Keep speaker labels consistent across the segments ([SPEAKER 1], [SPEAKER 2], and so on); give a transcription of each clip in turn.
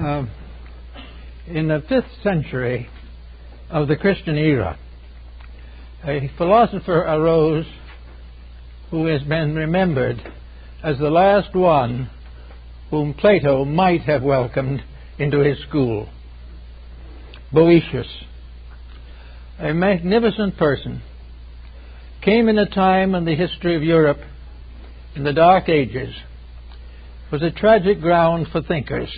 [SPEAKER 1] In the 5th century of the Christian era, a philosopher arose who has been remembered as the last one whom Plato might have welcomed into his school. Boëthius, a magnificent person, came in a time in the history of Europe in the Dark Ages, was a tragic ground for thinkers,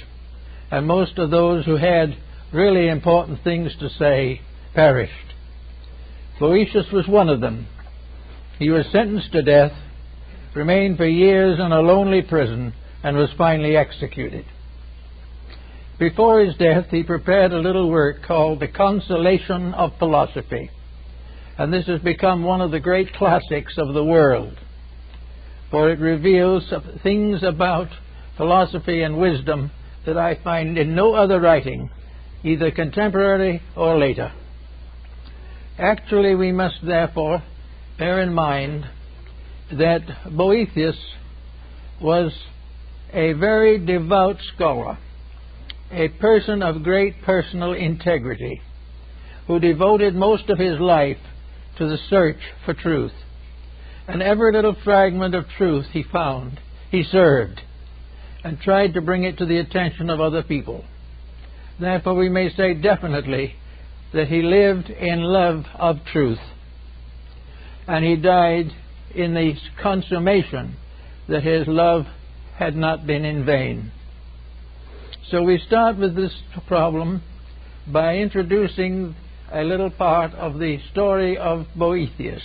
[SPEAKER 1] and most of those who had really important things to say perished. Boëthius was one of them. He was sentenced to death, remained for years in a lonely prison, and was finally executed. Before his death, he prepared a little work called The Consolation of Philosophy, and this has become one of the great classics of the world, for it reveals things about philosophy and wisdom that I find in no other writing, either contemporary or later. Actually, we must therefore bear in mind that Boëthius was a very devout scholar, a person of great personal integrity, who devoted most of his life to the search for truth. And every little fragment of truth he found, he served and tried to bring it to the attention of other people. Therefore, we may say definitely that he lived in love of truth, and he died in the consummation that his love had not been in vain. So we start with this problem by introducing a little part of the story of Boëthius.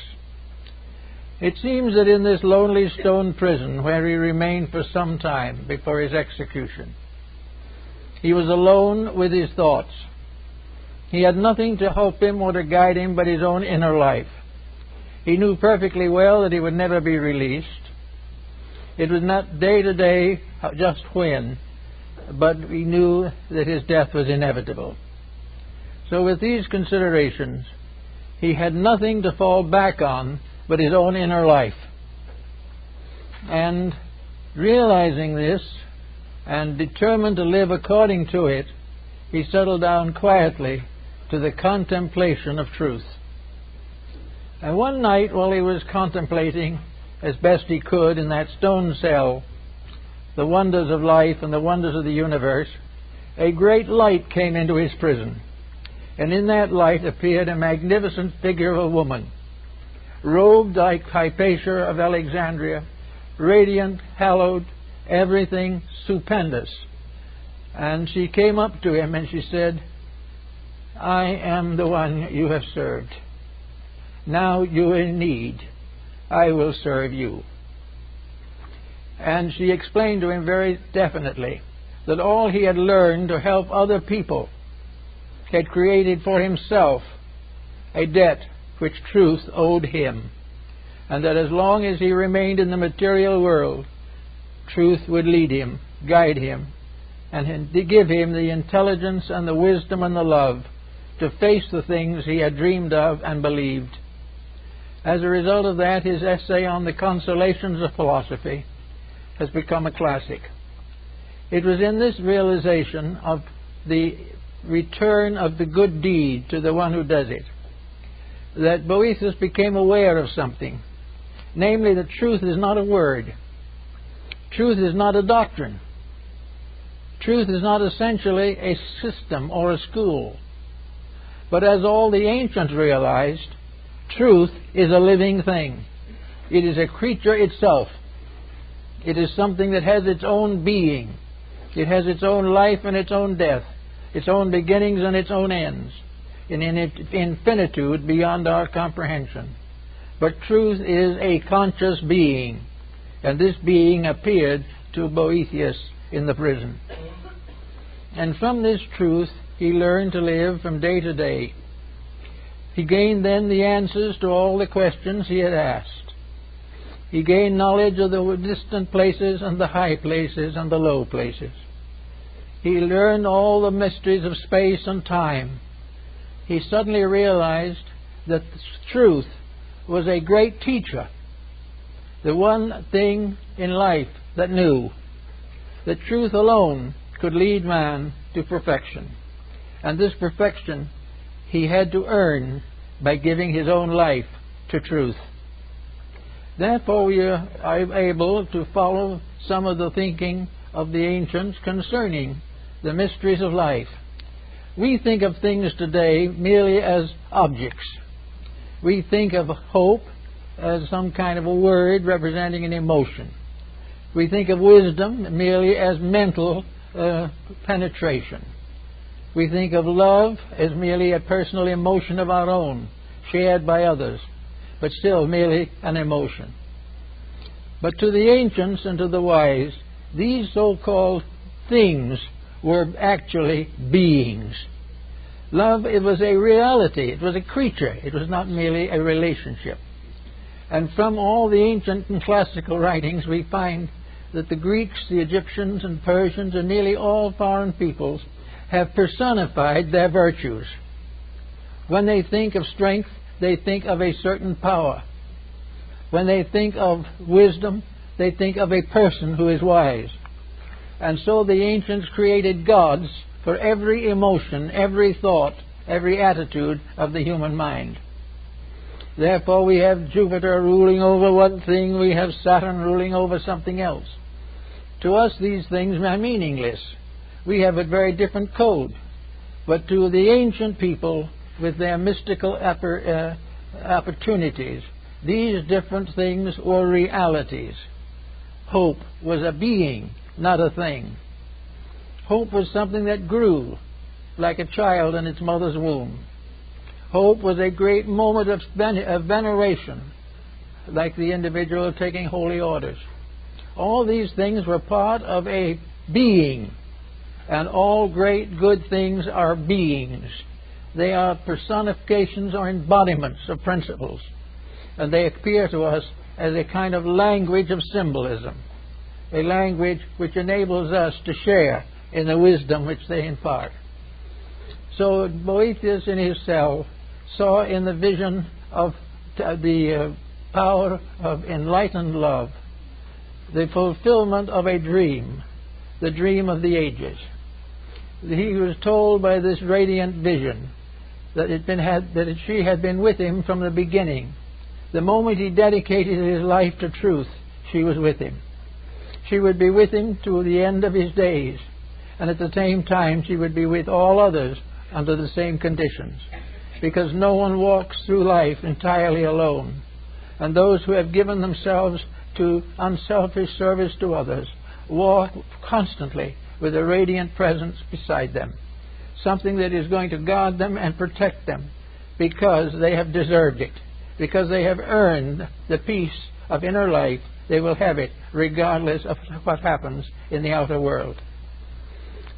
[SPEAKER 1] It seems that in this lonely stone prison, where he remained for some time before his execution, he was alone with his thoughts. He had nothing to help him or to guide him but his own inner life. He knew perfectly well that he would never be released. It was not day to day just when, but he knew that his death was inevitable. So with these considerations, he had nothing to fall back on but his own inner life. And realizing this and determined to live according to it, he settled down quietly to the contemplation of truth. And one night, while he was contemplating as best he could in that stone cell the wonders of life and the wonders of the universe, a great light came into his prison. And in that light appeared a magnificent figure of a woman, robed like Hypatia of Alexandria, radiant, hallowed, everything stupendous. And she came up to him and she said, "I am the one you have served. Now you are in need. I will serve you." And she explained to him very definitely that all he had learned to help other people had created for himself a debt which truth owed him, and that as long as he remained in the material world, truth would lead him, guide him, and give him the intelligence and the wisdom and the love to face the things he had dreamed of and believed. As a result of that, his essay on the consolations of philosophy has become a classic. It was in this realization of the return of the good deed to the one who does it that Boëthius became aware of something, namely that truth is not a word. Truth is not a doctrine. Truth is not essentially a system or a school. But as all the ancients realized, truth is a living thing. It is a creature itself. It is something that has its own being. It has its own life and its own death, its own beginnings and its own ends, in infinitude beyond our comprehension. But truth is a conscious being, and this being appeared to Boëthius in the prison. And from this truth he learned to live from day to day. He gained then the answers to all the questions he had asked. He gained knowledge of the distant places and the high places and the low places. He learned all the mysteries of space and time. He suddenly realized that truth was a great teacher, the one thing in life that knew that truth alone could lead man to perfection. And this perfection he had to earn by giving his own life to truth. Therefore, we are able to follow some of the thinking of the ancients concerning the mysteries of life. We think of things today merely as objects. We think of hope as some kind of a word representing an emotion. We think of wisdom merely as mental penetration. We think of love as merely a personal emotion of our own, shared by others, but still merely an emotion. But to the ancients and to the wise, these so-called things were actually beings. Love, it was a reality. It was a creature. It was not merely a relationship. And from all the ancient and classical writings, we find that the Greeks, the Egyptians, and Persians, and nearly all foreign peoples have personified their virtues. When they think of strength, they think of a certain power. When they think of wisdom, they think of a person who is wise. And so the ancients created gods for every emotion, every thought, every attitude of the human mind. Therefore, we have Jupiter ruling over one thing, we have Saturn ruling over something else. To us, these things are meaningless. We have a very different code. But to the ancient people, with their mystical opportunities, these different things were realities. Hope was a being, not a thing. Hope was something that grew like a child in its mother's womb. Hope was a great moment of veneration, like the individual taking holy orders. All these things were part of a being, and all great good things are beings. They are personifications or embodiments of principles, and they appear to us as a kind of language of symbolism, a language which enables us to share in the wisdom which they impart. So Boethius in his cell saw in the vision of the power of enlightened love the fulfillment of a dream, the dream of the ages. He was told by this radiant vision that she had been with him from the beginning. The moment he dedicated his life to truth, she was with him. She would be with him to the end of his days, and at the same time she would be with all others under the same conditions, because no one walks through life entirely alone, and those who have given themselves to unselfish service to others walk constantly with a radiant presence beside them, something that is going to guard them and protect them, because they have deserved it, because they have earned the peace of inner life. They will have it regardless of what happens in the outer world.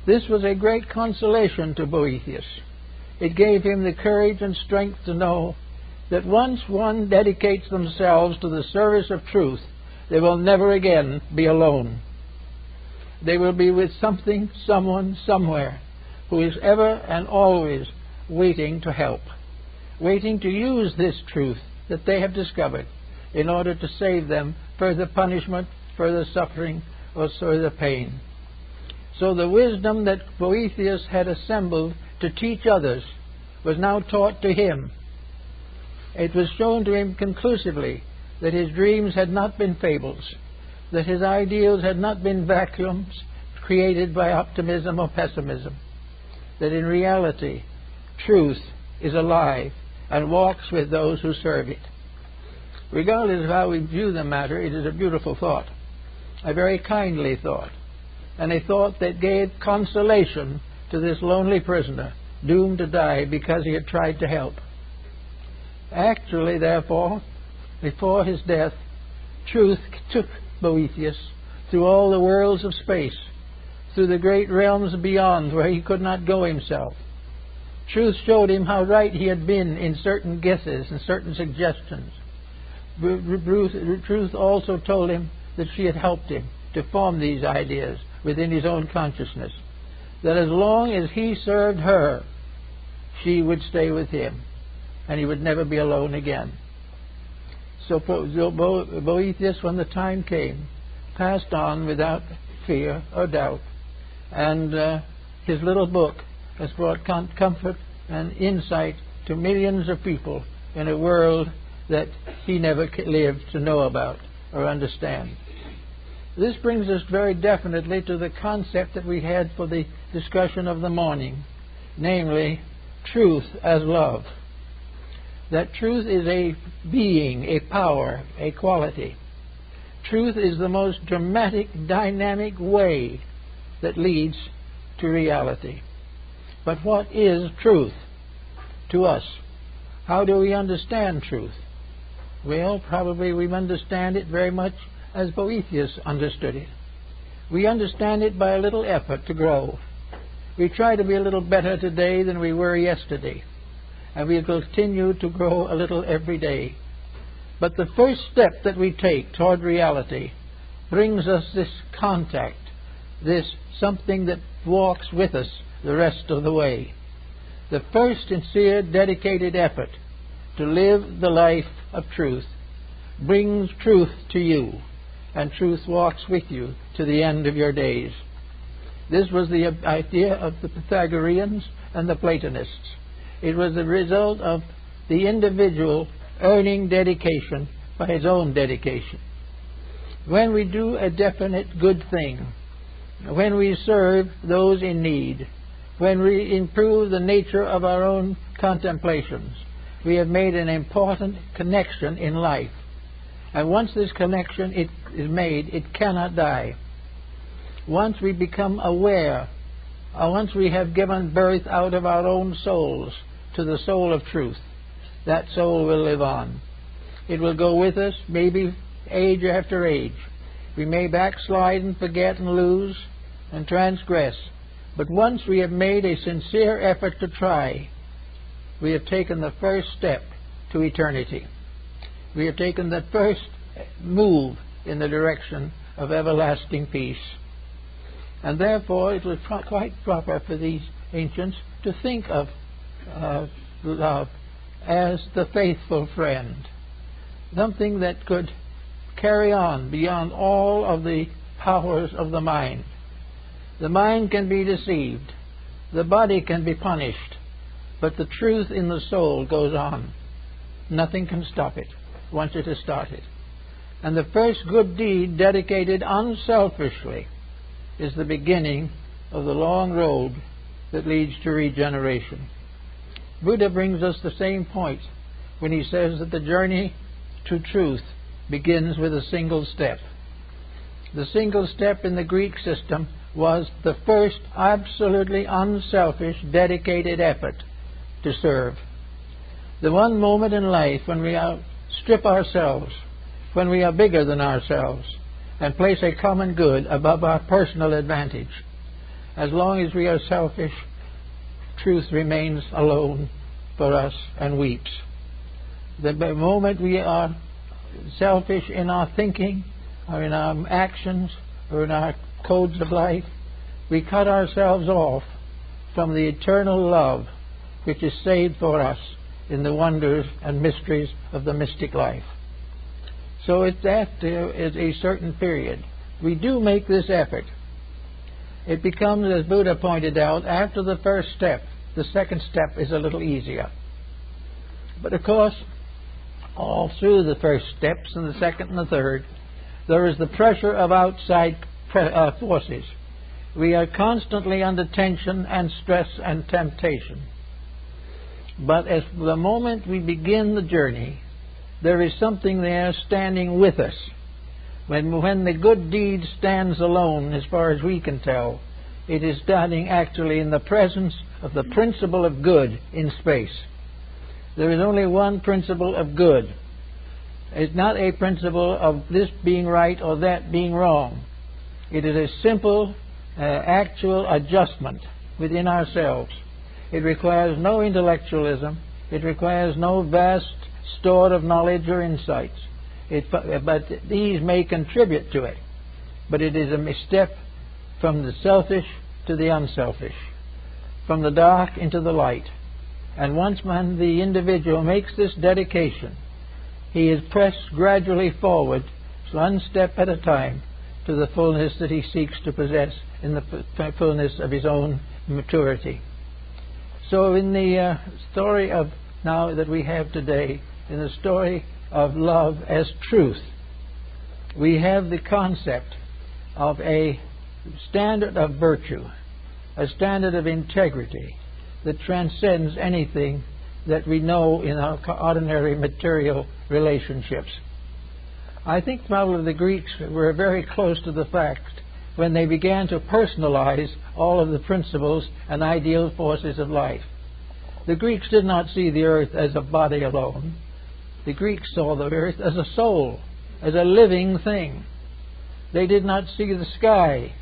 [SPEAKER 1] This was a great consolation to Boethius. It gave him the courage and strength to know that once one dedicates themselves to the service of truth, they will never again be alone. They will be with something, someone, somewhere, who is ever and always waiting to help, waiting to use this truth that they have discovered in order to save them further punishment, further suffering, or further pain. So the wisdom that Boethius had assembled to teach others was now taught to him. It was shown to him conclusively that his dreams had not been fables, that his ideals had not been vacuums created by optimism or pessimism, that in reality truth is alive and walks with those who serve it. Regardless of how we view the matter, it is a beautiful thought, a very kindly thought, and a thought that gave consolation to this lonely prisoner doomed to die because he had tried to help. Actually, therefore, before his death, truth took Boethius through all the worlds of space, through the great realms beyond where he could not go himself. Truth showed him how right he had been in certain guesses and certain suggestions. Truth also told him that she had helped him to form these ideas within his own consciousness, that as long as he served her, she would stay with him, and he would never be alone again. So Boethius, when the time came, passed on without fear or doubt, And his little book has brought comfort and insight to millions of people in a world that he never lived to know about or understand. This brings us very definitely to the concept that we had for the discussion of the morning, namely, truth as love. That truth is a being, a power, a quality. Truth is the most dramatic, dynamic way that leads to reality. But what is truth to us? How do we understand truth? Well, probably we understand it very much as Boethius understood it. We understand it by a little effort to grow. We try to be a little better today than we were yesterday, and we continue to grow a little every day. But the first step that we take toward reality brings us this contact, this something that walks with us the rest of the way. The first sincere, dedicated effort to live the life of truth brings truth to you, and truth walks with you to the end of your days. This was the idea of the Pythagoreans and the Platonists. It was the result of the individual earning dedication by his own dedication. When we do a definite good thing, when we serve those in need, when we improve the nature of our own contemplations, we have made an important connection in life. And once this connection is made, it cannot die. Once we become aware, once we have given birth out of our own souls to the soul of truth, that soul will live on. It will go with us, maybe age after age. We may backslide and forget and lose and transgress. But once we have made a sincere effort to try, we have taken the first step to eternity. We have taken the first move in the direction of everlasting peace. And therefore it was quite proper for these ancients to think of love as the faithful friend, something that could carry on beyond all of the powers of the mind. The mind can be deceived, the body can be punished, but the truth in the soul goes on. Nothing can stop it once it has started. And the first good deed dedicated unselfishly is the beginning of the long road that leads to regeneration. Buddha brings us the same point when he says that the journey to truth begins with a single step. The single step in the Greek system was the first absolutely unselfish, dedicated effort to serve. The one moment in life when we strip ourselves, when we are bigger than ourselves, and place a common good above our personal advantage. As long as we are selfish, truth remains alone for us and weeps. The moment we are selfish in our thinking, or in our actions, or in our codes of life, we cut ourselves off from the eternal love which is saved for us in the wonders and mysteries of the mystic life. So at that is a certain period. We do make this effort. It becomes, as Buddha pointed out, after the first step, the second step is a little easier. But of course, all through the first steps and the second and the third, there is the pressure of outside forces. We are constantly under tension and stress and temptation. But as the moment we begin the journey, there is something there standing with us. When the good deed stands alone, as far as we can tell, it is standing actually in the presence of the principle of good in space. There is only one principle of good. It's not a principle of this being right or that being wrong. It is a simple, actual adjustment within ourselves. It requires no intellectualism. It requires no vast store of knowledge or insights. But these may contribute to it. But it is a step from the selfish to the unselfish, from the dark into the light. And once the individual makes this dedication, he is pressed gradually forward, one step at a time, to the fullness that he seeks to possess in the fullness of his own maturity. So in the story of now that we have today, in the story of love as truth, we have the concept of a standard of virtue, a standard of integrity that transcends anything that we know in our ordinary material relationships. I think probably the Greeks were very close to the fact when they began to personalize all of the principles and ideal forces of life. The Greeks did not see the earth as a body alone. The Greeks saw the earth as a soul, as a living thing. They did not see the sky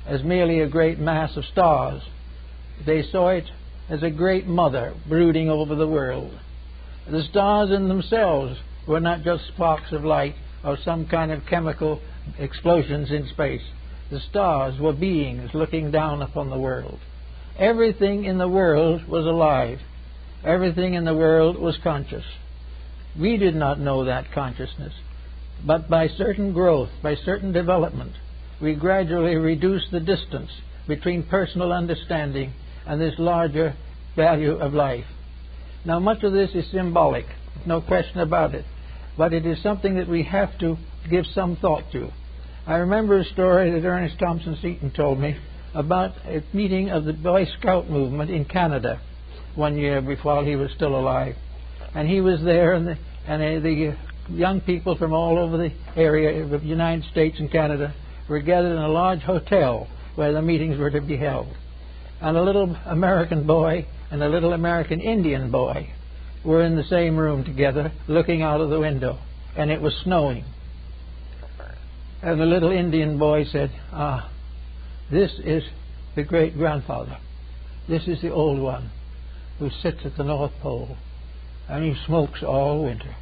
[SPEAKER 1] as merely a great mass of stars. They saw it as a great mother brooding over the world. The stars in themselves were not just sparks of light or some kind of chemical explosions in space. The stars were beings looking down upon the world. Everything in the world was alive. Everything in the world was conscious. We did not know that consciousness, but by certain growth, by certain development, we gradually reduced the distance between personal understanding and this larger value of life. Now, much of this is symbolic, no question about it, but it is something that we have to give some thought to. I remember a story that Ernest Thompson Seton told me about a meeting of the Boy Scout movement in Canada one year before he was still alive. And he was there, and the young people from all over the area of the United States and Canada were gathered in a large hotel where the meetings were to be held. And a little American boy and a little American Indian boy were in the same room together looking out of the window, and it was snowing. And the little Indian boy said, this is the great-grandfather. This is the old one who sits at the North Pole, and he smokes all winter.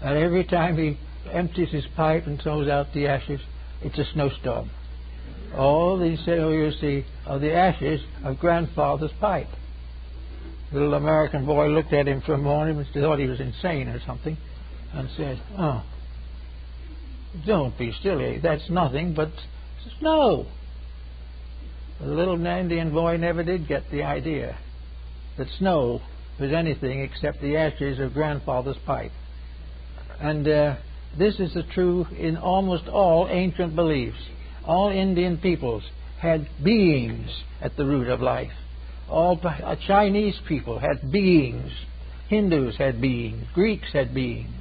[SPEAKER 1] And every time he empties his pipe and throws out the ashes, it's a snowstorm. All these, you see, are the ashes of grandfather's pipe. The little American boy looked at him for a moment and thought he was insane or something, and said, "Oh, don't be silly. That's nothing but snow." The little Indian boy never did get the idea that snow was anything except the ashes of grandfather's pipe. And this is the true in almost all ancient beliefs. All Indian peoples had beings at the root of life. All Chinese people had beings. Hindus had beings. Greeks had beings.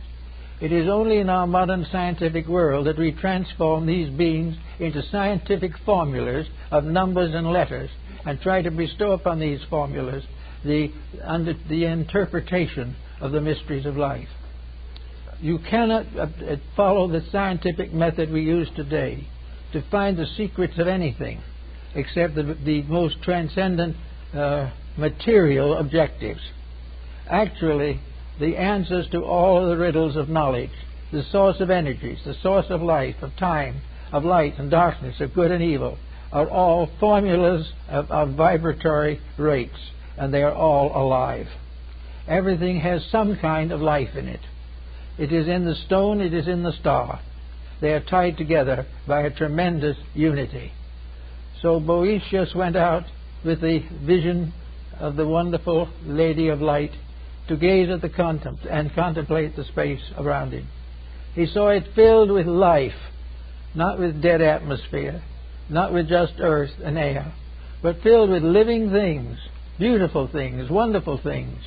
[SPEAKER 1] It is only in our modern scientific world that we transform these beings into scientific formulas of numbers and letters and try to bestow upon these formulas the interpretation of the mysteries of life. You cannot follow the scientific method we use today to find the secrets of anything except the most transcendent material objectives. Actually, the answers to all of the riddles of knowledge, the source of energies, the source of life, of time, of light and darkness, of good and evil, are all formulas of vibratory rates, and they are all alive. Everything has some kind of life in it. It is in the stone, it is in the star. They are tied together by a tremendous unity. So Boëthius went out with the vision of the wonderful Lady of Light to gaze at the and contemplate the space around him. He saw it filled with life, not with dead atmosphere, not with just earth and air, but filled with living things, beautiful things, wonderful things,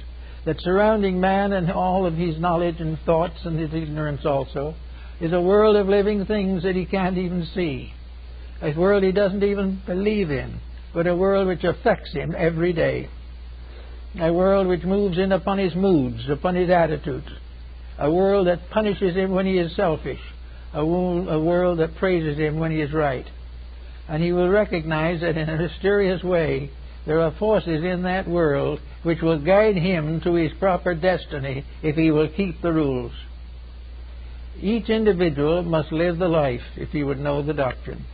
[SPEAKER 1] that surrounding man and all of his knowledge and thoughts and his ignorance also is a world of living things that he can't even see, a world he doesn't even believe in, but a world which affects him every day, a world which moves in upon his moods, upon his attitudes, a world that punishes him when he is selfish, a world that praises him when he is right. And he will recognize that in a mysterious way there are forces in that world which will guide him to his proper destiny if he will keep the rules. Each individual must live the life if he would know the doctrine.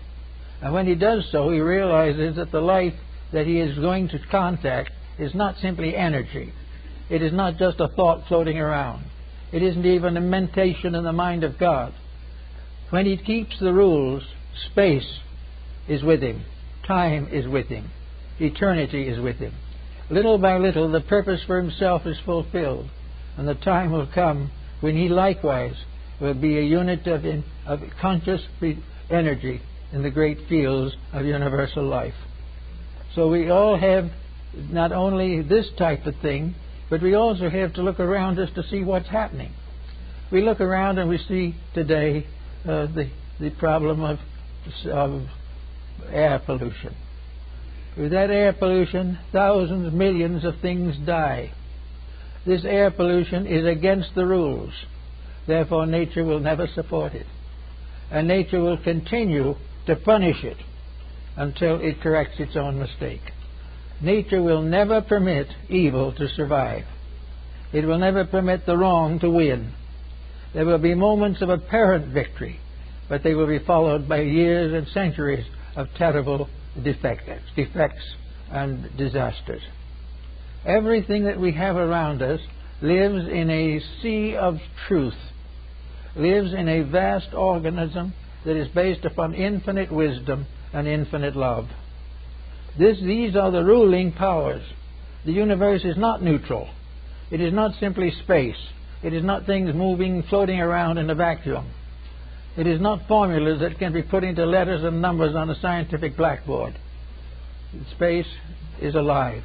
[SPEAKER 1] And when he does so, he realizes that the life that he is going to contact is not simply energy. It is not just a thought floating around. It isn't even a mentation in the mind of God. When he keeps the rules, Space is with him. Time is with him. Eternity is with him. Little by little, the purpose for himself is fulfilled, and the time will come when he likewise will be a unit of conscious energy in the great fields of universal life. So we all have not only this type of thing, but we also have to look around us to see what's happening. We look around and we see today the problem of air pollution. With that air pollution, thousands, millions of things die. This air pollution is against the rules. Therefore, nature will never support it. And nature will continue to punish it until it corrects its own mistake. Nature will never permit evil to survive. It will never permit the wrong to win. There will be moments of apparent victory, but they will be followed by years and centuries of terrible defects and disasters. Everything that we have around us lives in a sea of truth, lives in a vast organism that is based upon infinite wisdom and infinite love. These are the ruling powers. The universe is not neutral. It is not simply space. It is not things moving, floating around in a vacuum. It is not formulas that can be put into letters and numbers on a scientific blackboard. Space is alive.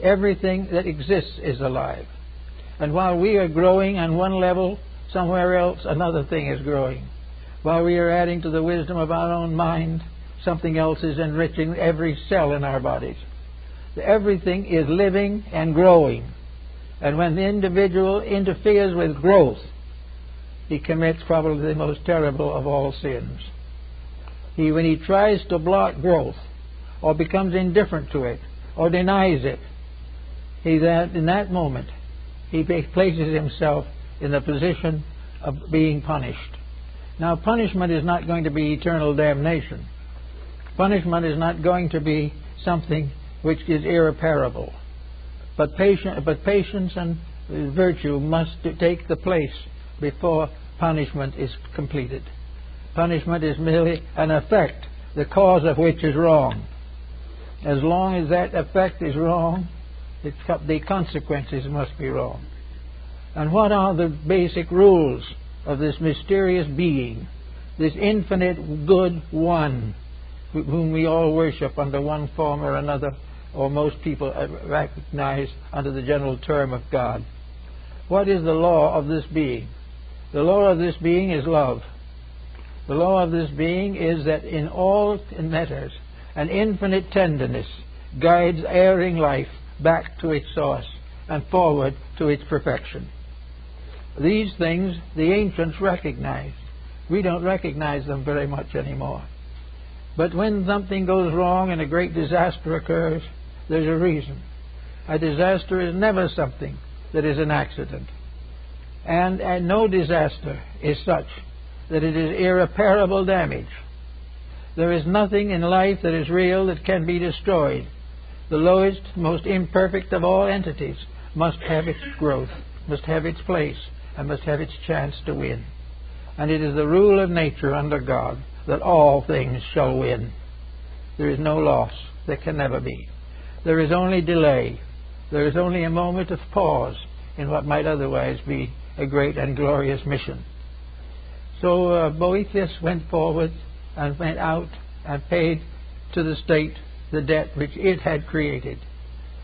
[SPEAKER 1] Everything that exists is alive. And while we are growing on one level, somewhere else another thing is growing. While we are adding to the wisdom of our own mind, something else is enriching every cell in our bodies. Everything is living and growing. And when the individual interferes with growth, he commits probably the most terrible of all sins. When he tries to block growth, or becomes indifferent to it, or denies it, in that moment, he places himself in the position of being punished. Now, punishment is not going to be eternal damnation. Punishment is not going to be something which is irreparable. But patience and virtue must take the place before punishment is completed. Punishment is merely an effect, the cause of which is wrong. As long as that effect is wrong, the consequences must be wrong. And what are the basic rules of this mysterious being, this infinite good one, whom we all worship under one form or another, or most people recognize under the general term of God? What is the law of this being? The law of this being is love. The law of this being is that in all matters, an infinite tenderness guides erring life back to its source and forward to its perfection. These things the ancients recognized. We don't recognize them very much anymore. But when something goes wrong and a great disaster occurs, there's a reason. A disaster is never something that is an accident. And no disaster is such that it is irreparable damage. There is nothing in life that is real that can be destroyed. The lowest, most imperfect of all entities must have its growth, must have its place, and must have its chance to win. And it is the rule of nature under God that all things shall win. There is no loss. There can never be. There is only delay. There is only a moment of pause in what might otherwise be a great and glorious mission. So Boethius went forward and went out and paid to the state the debt which it had created.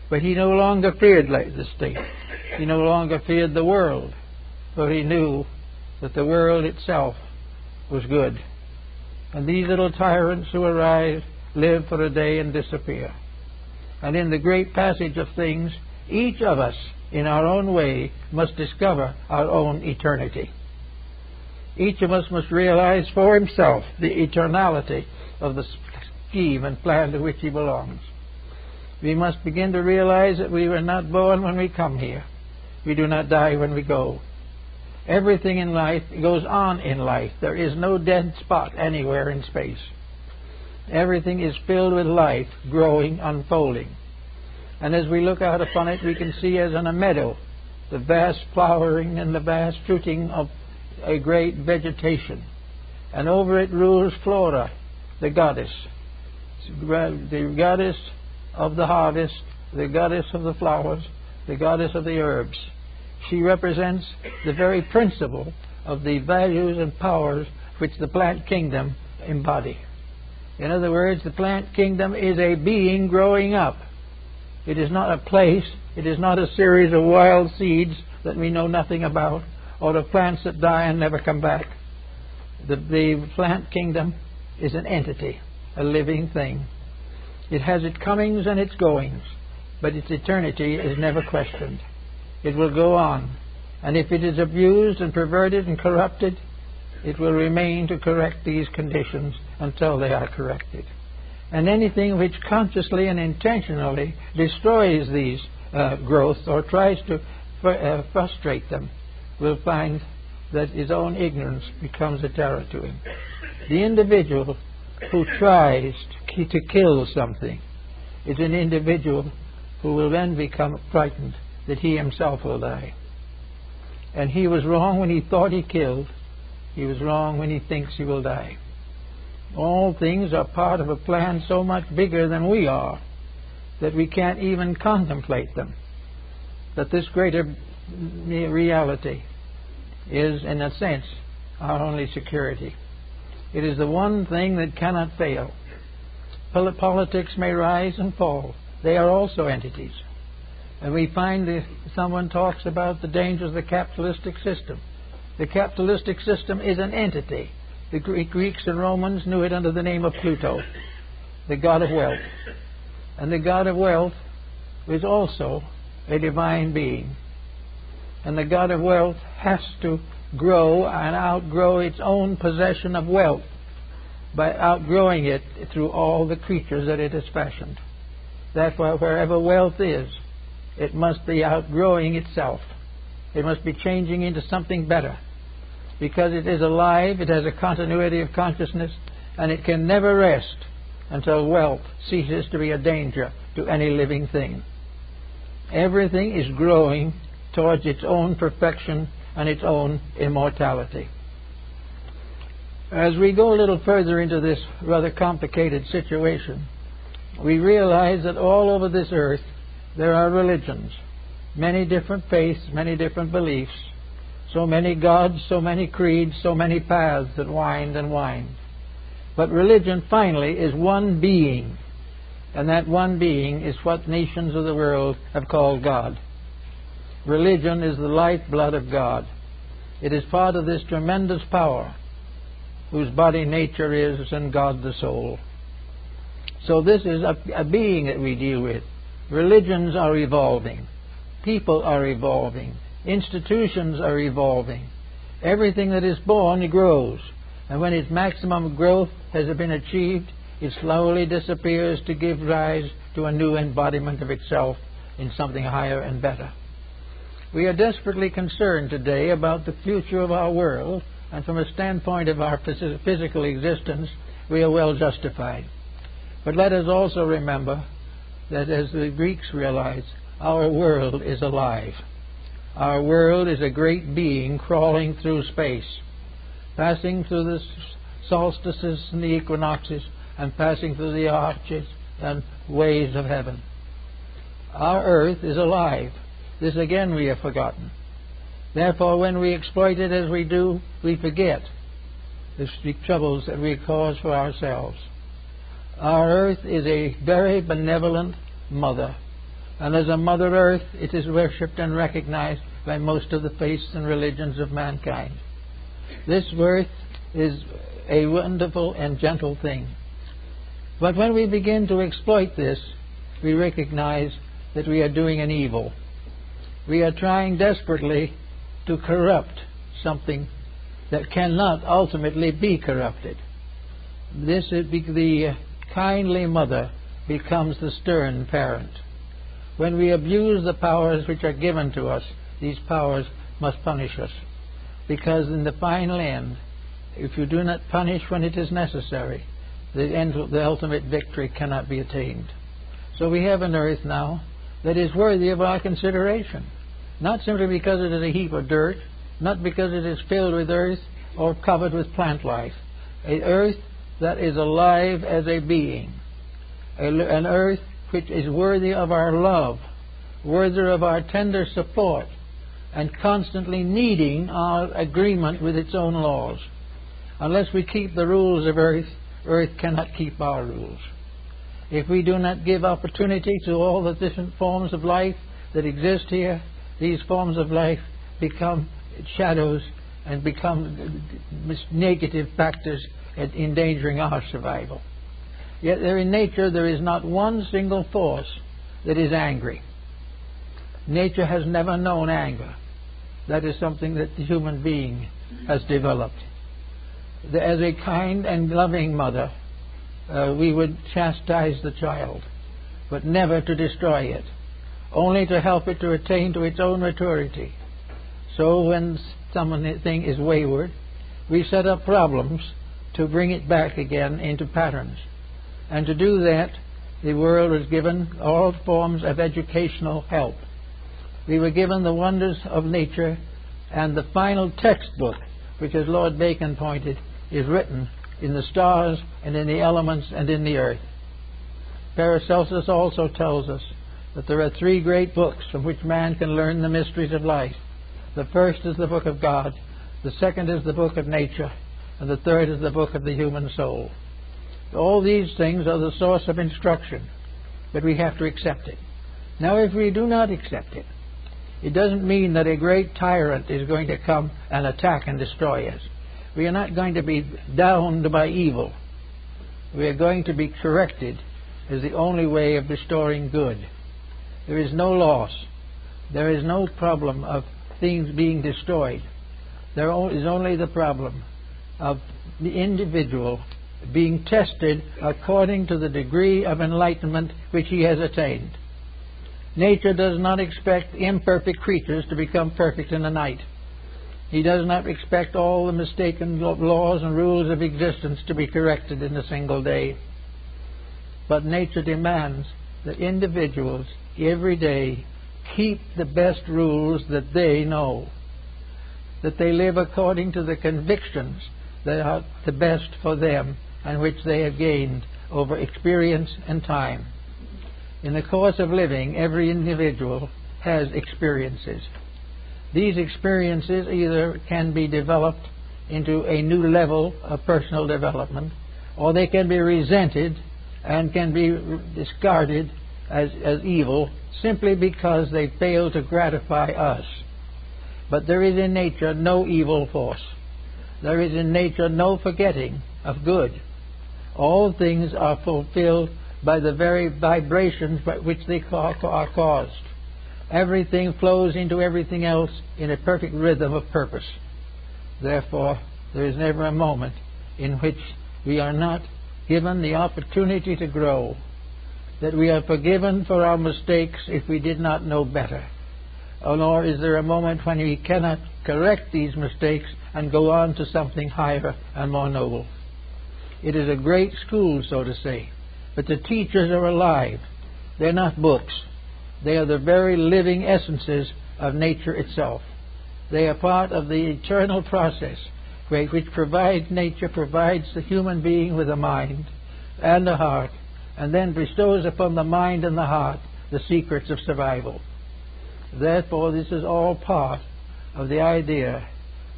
[SPEAKER 1] But he no longer feared the state. He no longer feared the world, for he knew that the world itself was good. And these little tyrants who arise live for a day and disappear. And in the great passage of things, each of us, in our own way, must discover our own eternity. Each of us must realize for himself the eternality of the scheme and plan to which he belongs. We must begin to realize that we were not born when we come here. We do not die when we go. Everything in life goes on in life. There is no dead spot anywhere in space. Everything is filled with life, growing, unfolding. And as we look out upon it, we can see as in a meadow the vast flowering and the vast fruiting of a great vegetation. and over it rules Flora, the goddess. The goddess of the harvest, the goddess of the flowers, the goddess of the herbs. She represents the very principle of the values and powers which the plant kingdom embody. In other words, the plant kingdom is a being growing up. It is not a place, it is not a series of wild seeds that we know nothing about, or of plants that die and never come back. The plant kingdom is an entity, a living thing. It has its comings and its goings, but its eternity is never questioned. It will go on, and if it is abused and perverted and corrupted, it will remain to correct these conditions until they are corrected. And anything which consciously and intentionally destroys these growths or tries to frustrate them will find that his own ignorance becomes a terror to him. The individual who tries to kill something is an individual who will then become frightened that he himself will die. And he was wrong when he thought he killed. He was wrong when he thinks he will die. All things are part of a plan so much bigger than we are that we can't even contemplate them. But this greater reality is, in a sense, our only security. It is the one thing that cannot fail. Politics may rise and fall. They are also entities. And we find that someone talks about the dangers of the capitalistic system. The capitalistic system is an entity. The Greeks and Romans knew it under the name of Pluto, the god of wealth. And the god of wealth is also a divine being. And the god of wealth has to grow and outgrow its own possession of wealth by outgrowing it through all the creatures that it has fashioned. Therefore, wherever wealth is, it must be outgrowing itself. It must be changing into something better, because it is alive, it has a continuity of consciousness, and it can never rest until wealth ceases to be a danger to any living thing. Everything is growing towards its own perfection and its own immortality. As we go a little further into this rather complicated situation, we realize that all over this earth there are religions, many different faiths, many different beliefs, so many gods, so many creeds, so many paths that wind and wind. But religion finally is one being, and that one being is what nations of the world have called God. Religion is the lifeblood of God. It is part of this tremendous power whose body nature is and God the soul. So this is a being that we deal with. Religions are evolving. People are evolving. Institutions are evolving. Everything that is born grows. And when its maximum growth has been achieved, it slowly disappears to give rise to a new embodiment of itself in something higher and better. We are desperately concerned today about the future of our world, and from a standpoint of our physical existence, we are well justified. But let us also remember that, as the Greeks realized, our world is alive. Our world is a great being crawling through space, passing through the solstices and the equinoxes, and passing through the arches and ways of heaven. Our earth is alive. This again we have forgotten. Therefore, when we exploit it as we do, we forget the troubles that we cause for ourselves. Our earth is a very benevolent mother, and as a Mother Earth, it is worshipped and recognized by most of the faiths and religions of mankind. This earth is a wonderful and gentle thing. But when we begin to exploit this, we recognize that we are doing an evil. We are trying desperately to corrupt something that cannot ultimately be corrupted. This is the kindly mother becomes the stern parent. When we abuse the powers which are given to us, these powers must punish us. Because in the final end, if you do not punish when it is necessary, the ultimate victory cannot be attained. So we have an earth now that is worthy of our consideration. Not simply because it is a heap of dirt, not because it is filled with earth or covered with plant life, an earth that is alive as a being, an earth which is worthy of our love, worthy of our tender support, and constantly needing our agreement with its own laws. Unless we keep the rules of earth, earth cannot keep our rules. If we do not give opportunity to all the different forms of life that exist here, these forms of life become shadows and become negative factors endangering our survival. Yet in nature there is not one single force that is angry. Nature has never known anger. That is something that the human being has developed. As a kind and loving mother, we would chastise the child, but never to destroy it, only to help it to attain to its own maturity. So when something is wayward, we set up problems to bring it back again into patterns. And to do that, the world was given all forms of educational help. We were given the wonders of nature, and the final textbook, which, as Lord Bacon pointed, is written in the stars and in the elements and in the earth. Paracelsus also tells us that there are three great books from which man can learn the mysteries of life. The first is the book of God, the second is the book of nature, and the third is the book of the human soul. All these things are the source of instruction, but we have to accept it. Now, if we do not accept it, it doesn't mean that a great tyrant is going to come and attack and destroy us. We are not going to be downed by evil. We are going to be corrected as the only way of restoring good. There is no loss. There is no problem of things being destroyed. There is only the problem of the individual being tested according to the degree of enlightenment which he has attained. Nature does not expect imperfect creatures to become perfect in a night. He does not expect all the mistaken laws and rules of existence to be corrected in a single day. But nature demands that individuals every day keep the best rules that they know, that they live according to the convictions that are the best for them and which they have gained over experience and time. In the course of living, every individual has experiences. These experiences either can be developed into a new level of personal development, or they can be resented and can be discarded as evil simply because they fail to gratify us. But there is in nature no evil force. There is in nature no forgetting of good. All things are fulfilled by the very vibrations by which they are caused. Everything flows into everything else in a perfect rhythm of purpose. Therefore, there is never a moment in which we are not given the opportunity to grow, that we are forgiven for our mistakes if we did not know better, nor is there a moment when we cannot correct these mistakes and go on to something higher and more noble. It is a great school, so to say, but the teachers are alive. They're not books. They are the very living essences of nature itself. They are part of the eternal process which nature provides the human being with a mind and a heart, and then bestows upon the mind and the heart the secrets of survival. Therefore, this is all part of the idea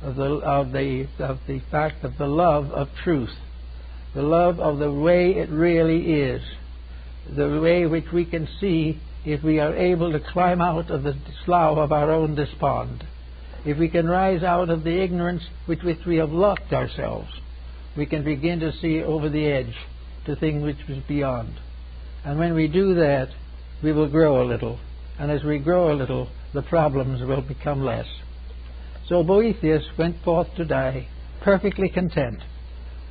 [SPEAKER 1] of the fact of the love of truth, the love of the way it really is, the way which we can see if we are able to climb out of the slough of our own despond, if we can rise out of the ignorance with which we have locked ourselves, we can begin to see over the edge to things which is beyond. And when we do that, we will grow a little. And as we grow a little, the problems will become less. So Boethius went forth to die perfectly content,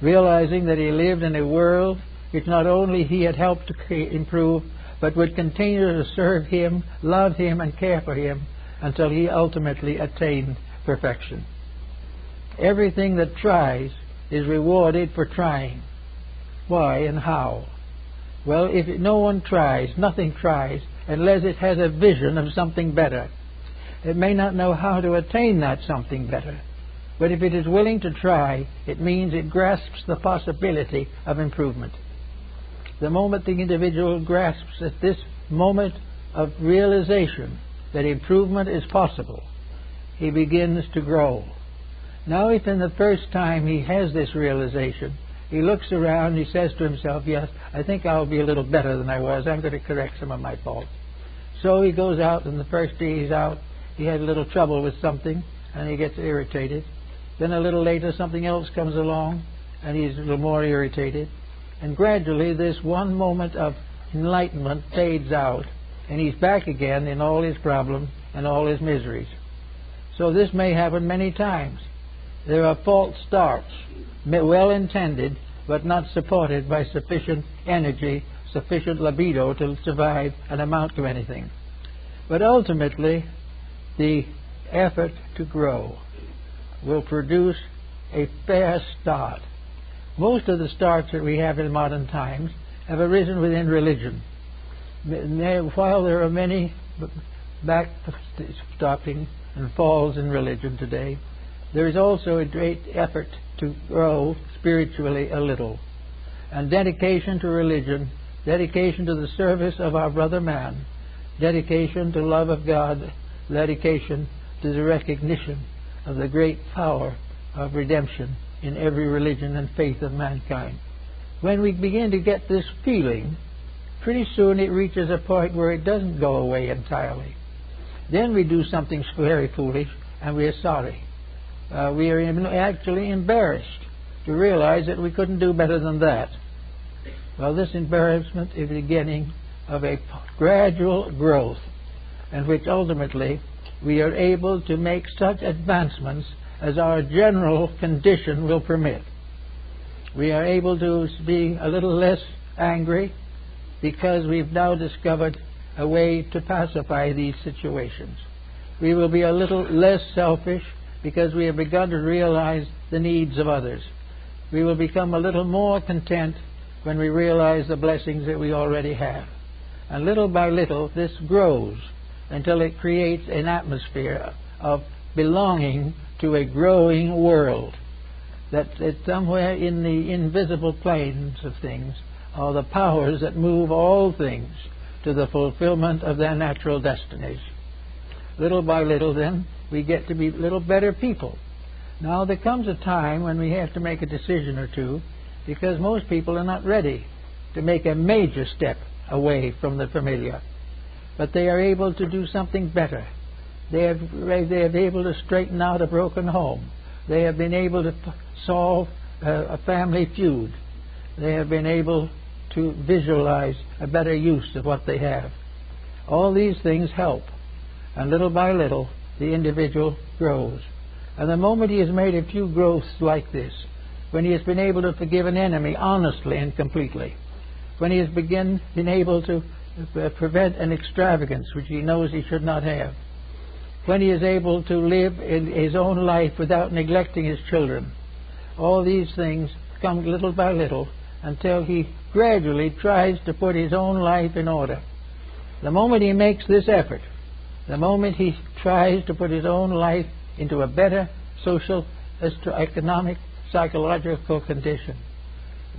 [SPEAKER 1] realizing that he lived in a world which not only he had helped to improve, but would continue to serve him, love him, and care for him until he ultimately attained perfection. Everything that tries is rewarded for trying. Why and how? Well, if no one tries, nothing tries, unless it has a vision of something better. It may not know how to attain that something better, But if it is willing to try, it means it grasps the possibility of improvement. The moment the individual grasps at this moment of realization that improvement is possible, he begins to grow. Now, if in the first time he has this realization, he looks around, he says to himself, yes, I think I'll be a little better than I was. I'm going to correct some of my faults. So he goes out, and the first day he's out, he had a little trouble with something, and he gets irritated. Then a little later, something else comes along, and he's a little more irritated. And gradually, this one moment of enlightenment fades out, and he's back again in all his problems and all his miseries. So this may happen many times. There are false starts, well intended, but not supported by sufficient energy, sufficient libido to survive and amount to anything. But ultimately, the effort to grow will produce a fair start. Most of the starts that we have in modern times have arisen within religion. While there are many backstopping and falls in religion today, there is also a great effort to grow spiritually a little. And dedication to religion, dedication to the service of our brother man, dedication to love of God, dedication to the recognition of the great power of redemption in every religion and faith of mankind. When we begin to get this feeling, pretty soon it reaches a point where it doesn't go away entirely. Then we do something very foolish, and we are sorry. We are actually embarrassed to realize that we couldn't do better than that. Well, this embarrassment is the beginning of a gradual growth in which ultimately we are able to make such advancements as our general condition will permit. We are able to be a little less angry because we've now discovered a way to pacify these situations. We will be a little less selfish because we have begun to realize the needs of others. We will become a little more content when we realize the blessings that we already have. And little by little, this grows until it creates an atmosphere of belonging to a growing world. That somewhere in the invisible planes of things are the powers that move all things to the fulfillment of their natural destinies. Little by little, then, we get to be little better people. Now, there comes a time when we have to make a decision or two, because most people are not ready to make a major step away from the familiar. But they are able to do something better. They have been able to straighten out a broken home. They have been able to solve a family feud. They have been able to visualize a better use of what they have. All these things help. And little by little, the individual grows. And the moment he has made a few growths like this, when he has been able to forgive an enemy honestly and completely, when he has been able to prevent an extravagance which he knows he should not have, when he is able to live in his own life without neglecting his children, all these things come little by little until he gradually tries to put his own life in order. The moment he makes this effort, the moment he tries to put his own life into a better social, economic, psychological condition,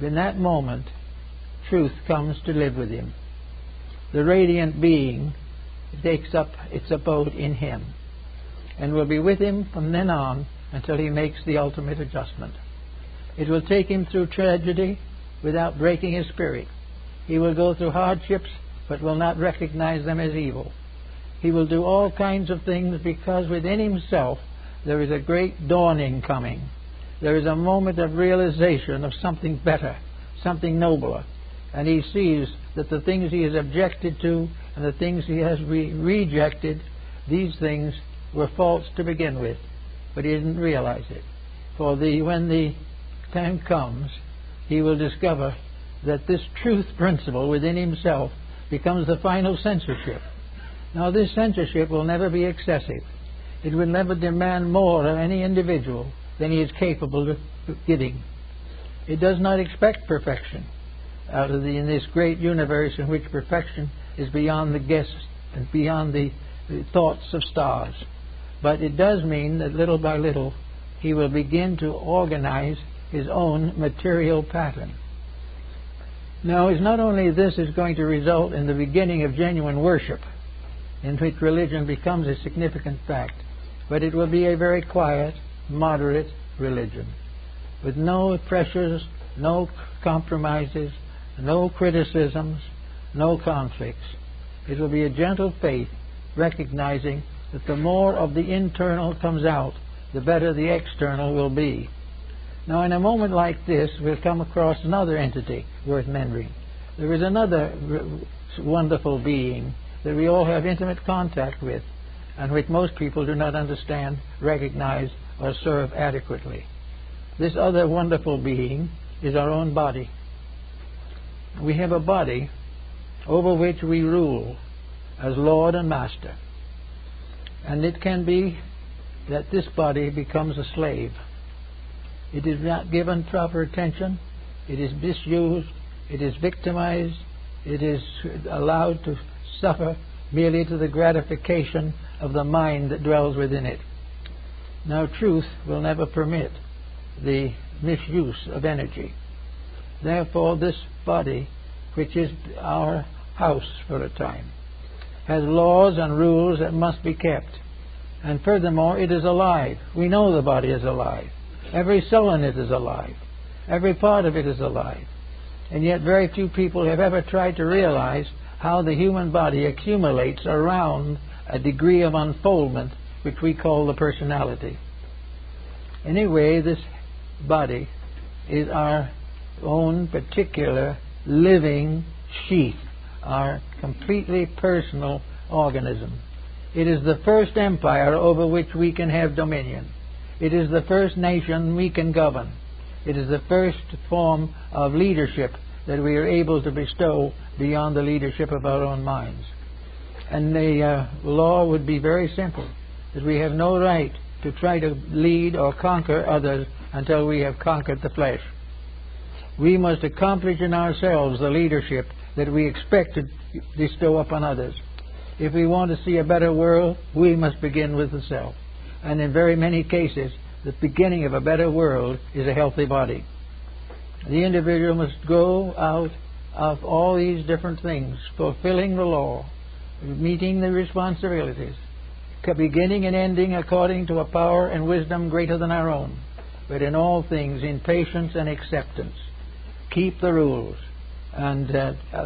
[SPEAKER 1] in that moment, truth comes to live with him. The radiant being takes up its abode in him and will be with him from then on until he makes the ultimate adjustment. It will take him through tragedy without breaking his spirit. He will go through hardships but will not recognize them as evil. He will do all kinds of things because within himself there is a great dawning coming. There is a moment of realization of something better, something nobler. And he sees that the things he has objected to and the things he has rejected, these things were false to begin with. But he didn't realize it. For when the time comes, he will discover that this truth principle within himself becomes the final censorship. Now, this censorship will never be excessive. It will never demand more of any individual than he is capable of giving. It does not expect perfection in this great universe in which perfection is beyond the guess and beyond the thoughts of stars. But it does mean that little by little he will begin to organize his own material pattern. Now, it's not only this is going to result in the beginning of genuine worship, in which religion becomes a significant fact, but it will be a very quiet, moderate religion, with no pressures, no compromises, no criticisms, no conflicts. It will be a gentle faith, recognizing that the more of the internal comes out, the better the external will be. Now, in a moment like this, we'll come across another entity worth mentioning. There is another wonderful being that we all have intimate contact with, and which most people do not understand, recognize, or serve adequately. This other wonderful being is our own body. We have a body over which we rule as Lord and Master. And it can be that this body becomes a slave. It is not given proper attention, it is misused, it is victimized, it is allowed to suffer merely to the gratification of the mind that dwells within it. Now, truth will never permit the misuse of energy. Therefore, this body, which is our house for a time, has laws and rules that must be kept. And furthermore, it is alive. We know the body is alive. Every cell in it is alive. Every part of it is alive. And yet very few people have ever tried to realize how the human body accumulates around a degree of unfoldment which we call the personality. Anyway, this body is our own particular living sheath, our completely personal organism. It is the first empire over which we can have dominion. It is the first nation we can govern. It is the first form of leadership that we are able to bestow beyond the leadership of our own minds. And the law would be very simple, that we have no right to try to lead or conquer others until we have conquered the flesh. We must accomplish in ourselves the leadership that we expect to bestow upon others. If we want to see a better world, we must begin with the self. And in very many cases, the beginning of a better world is a healthy body. The individual must go out of all these different things, fulfilling the law, meeting the responsibilities, beginning and ending according to a power and wisdom greater than our own, but in all things in patience and acceptance. Keep the rules and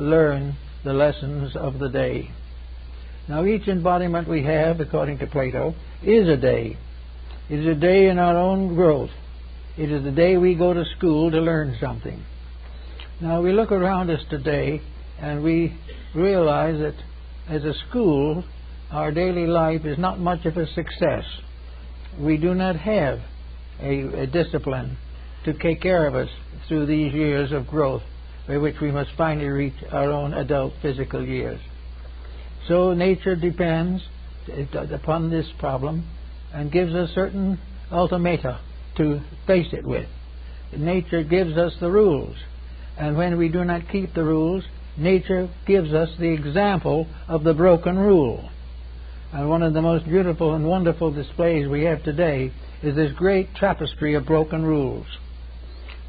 [SPEAKER 1] learn the lessons of the day. Now, each embodiment we have, according to Plato, is a day. It is a day in our own growth. It is the day we go to school to learn something. Now, we look around us today and we realize that as a school, our daily life is not much of a success. We do not have a discipline to take care of us through these years of growth by which we must finally reach our own adult physical years. So nature depends upon this problem and gives us certain ultimata to face it with. Nature gives us the rules, and when we do not keep the rules, nature gives us the example of the broken rule. And one of the most beautiful and wonderful displays we have today is this great tapestry of broken rules.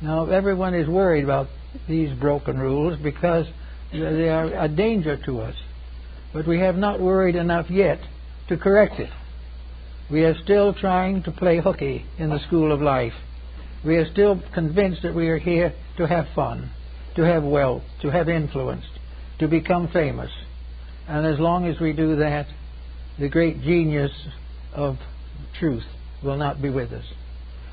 [SPEAKER 1] Now, everyone is worried about these broken rules because they are a danger to us. But we have not worried enough yet to correct it. We are still trying to play hooky in the school of life. We are still convinced that we are here to have fun, to have wealth, to have influence, to become famous. And as long as we do that, the great genius of truth will not be with us.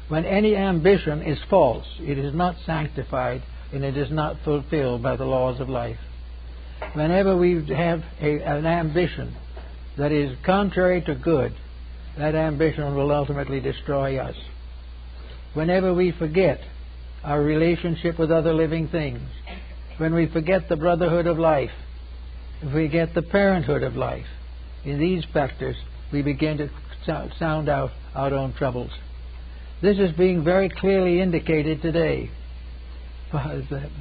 [SPEAKER 1] When any ambition is false, it is not sanctified and it is not fulfilled by the laws of life. Whenever we have an ambition that is contrary to good, that ambition will ultimately destroy us. Whenever we forget our relationship with other living things, when we forget the brotherhood of life, if we get the parenthood of life, in these factors we begin to sound out our own troubles. This is being very clearly indicated today.